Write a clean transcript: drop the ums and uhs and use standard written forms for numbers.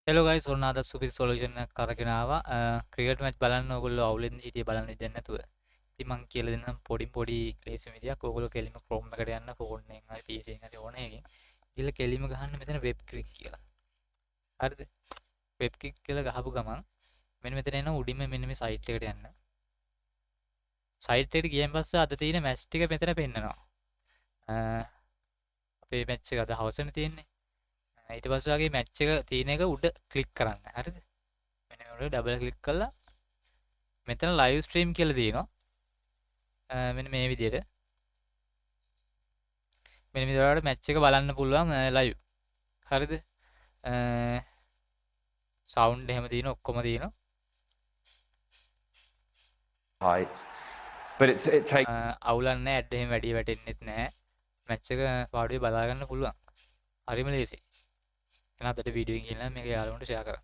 Hello guys ඔන්න අද සුපිරි සොලියුෂන් එකක් අරගෙන ආවා. ක්‍රිකට් මැච් බලන්න ඕගොල්ලෝ අවුලෙන් හිටියේ බලන්න විදියක් නැතුව. ඉතින් මං කියලා දෙන්නම් පොඩි ක්ලේසි විදියක්. ඕගොල්ලෝ කෙලිම Chrome එකට යන්න ෆෝන් එකෙන් හරි PC එකෙන් හරි ඕන එකකින්. ඊළ කෙලිම ගහන්න මෙතන වෙබ් ක්ලික් කියලා. හරිද? වෙබ් ක්ලික් කියලා ගහපු ගමන් මෙන්න මෙතන එන උඩින්ම මෙන්න මේ සයිට් එකට යන්න. සයිට් එකට ගියන් පස්සේ අද තියෙන මැච් ටික මෙතන පෙන්නනවා. අපේ මැච් එක අද හවසනේ තියෙන්නේ. ඊට පස්සේ වගේ මැච් එක තියෙන එක උඩ ක්ලික් කරන්න. හරිද? මෙන්න මේකට ඩබල් ක්ලික් කරලා මෙතන ලයිව් ස්ට්‍රීම් කියලා තියෙනවා. මෙන්න මේ විදිහට. මෙන්න මේ විදිහට මැච් එක බලන්න පුළුවන් ලයිව්. හරිද? සවුන්ඩ් එහෙම තියෙන ඔක්කොම තියෙනවා. height, but it takes අවුලක් නැහැ. ඇඩ් එහෙම වැඩි වැටෙන්නෙත් නැහැ. මැච් එක පාඩුවේ බලා ගන්න පුළුවන්. හරිම ලේසි. එහෙනම් අදට වීඩියෝ එක ගිහලා මේක යාළුවන්ට ෂෙයා කරන්න.